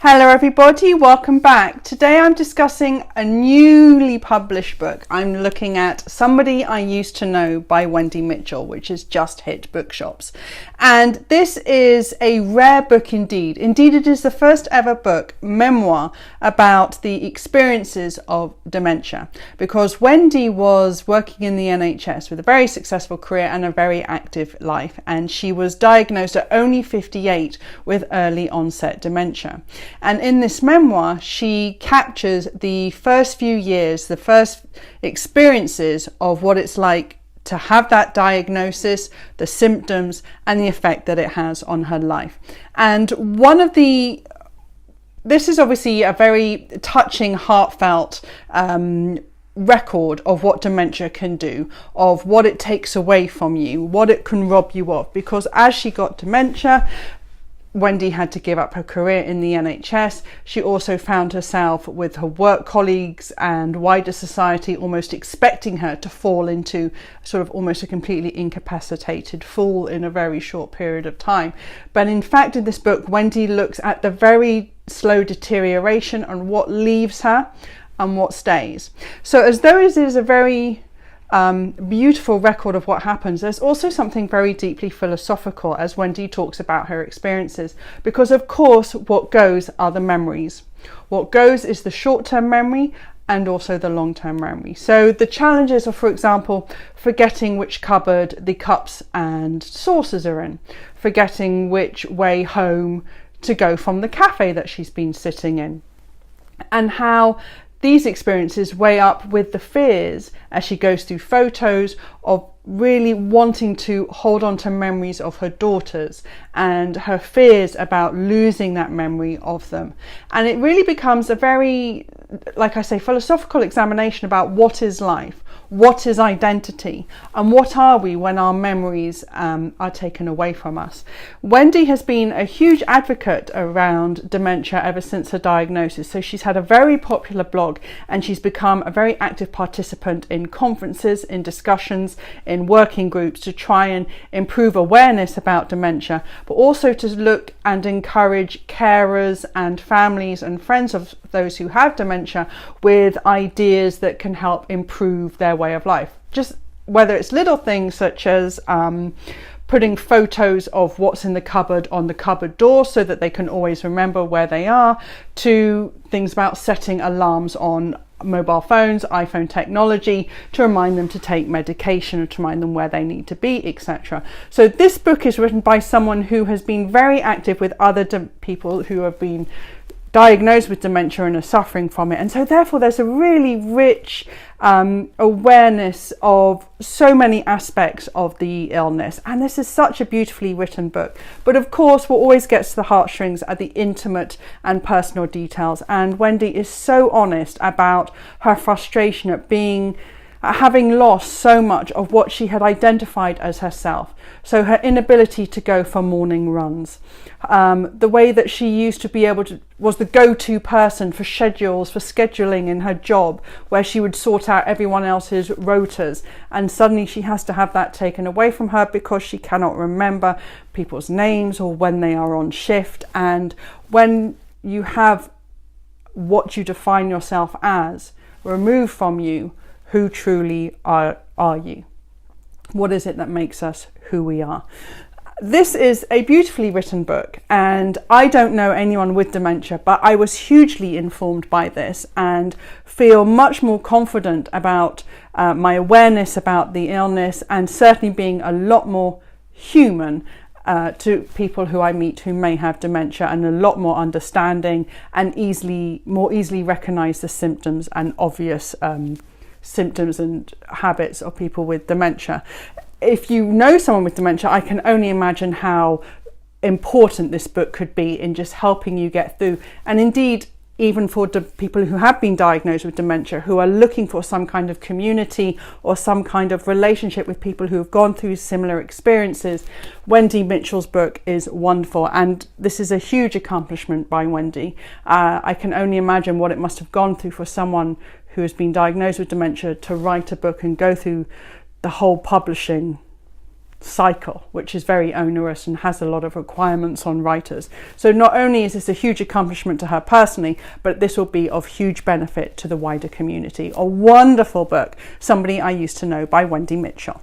Hello everybody, welcome back. Today I'm discussing a newly published book. I'm looking at Somebody I Used to Know by Wendy Mitchell, which has just hit bookshops. And this is a rare book indeed. Indeed, it is the first ever book, memoir, about the experiences of dementia. Because Wendy was working in the NHS with a very successful career and a very active life. And she was diagnosed at only 58 with early onset dementia. And in this memoir, she captures the first few years, the first experiences of what it's like to have that diagnosis, the symptoms, and the effect that it has on her life. And this is obviously a very touching, heartfelt record of what dementia can do, of what it takes away from you, what it can rob you of. Because as she got dementia, Wendy had to give up her career in the NHS. She also found herself with her work colleagues and wider society almost expecting her to fall into sort of almost a completely incapacitated fool in a very short period of time. But in fact, in this book, Wendy looks at the very slow deterioration and what leaves her and what stays. So as though it is a very beautiful record of what happens, there's also something very deeply philosophical as Wendy talks about her experiences, because of course what goes are the memories. What goes is the short-term memory and also the long-term memory. So the challenges are, for example, forgetting which cupboard the cups and saucers are in, forgetting which way home to go from the cafe that she's been sitting in, and how these experiences weigh up with the fears as she goes through photos of really wanting to hold on to memories of her daughters and her fears about losing that memory of them. And it really becomes a very, like I say, philosophical examination about what is life, what is identity, and what are we when our memories are taken away from us. Wendy has been a huge advocate around dementia ever since her diagnosis. So she's had a very popular blog and she's become a very active participant in conferences, in discussions, in working groups to try and improve awareness about dementia, but also to look and encourage carers and families and friends of those who have dementia with ideas that can help improve their way of life. Just whether it's little things such as putting photos of what's in the cupboard on the cupboard door so that they can always remember where they are, to things about setting alarms on mobile phones, iPhone technology, to remind them to take medication or to remind them where they need to be, etc. So this book is written by someone who has been very active with other people who have been diagnosed with dementia and are suffering from it. And so therefore there's a really rich awareness of so many aspects of the illness. And this is such a beautifully written book. But of course what always gets to the heartstrings are the intimate and personal details. And Wendy is so honest about her frustration at having lost so much of what she had identified as herself. So her inability to go for morning runs, the way that she used to be able to, was the go-to person for scheduling in her job, where she would sort out everyone else's rotas, and suddenly she has to have that taken away from her because she cannot remember people's names or when they are on shift. And when you have what you define yourself as removed from you, who truly are you? What is it that makes us who we are? This is a beautifully written book, and I don't know anyone with dementia, but I was hugely informed by this and feel much more confident about my awareness about the illness, and certainly being a lot more human to people who I meet who may have dementia, and a lot more understanding and more easily recognize the symptoms and obvious symptoms and habits of people with dementia. If you know someone with dementia, I can only imagine how important this book could be in just helping you get through. And indeed, even for people who have been diagnosed with dementia, who are looking for some kind of community or some kind of relationship with people who have gone through similar experiences, Wendy Mitchell's book is wonderful. And this is a huge accomplishment by Wendy. I can only imagine what it must have gone through for someone who has been diagnosed with dementia to write a book and go through the whole publishing cycle, which is very onerous and has a lot of requirements on writers. So not only is this a huge accomplishment to her personally, but this will be of huge benefit to the wider community. A wonderful book, Somebody I Used to Know by Wendy Mitchell.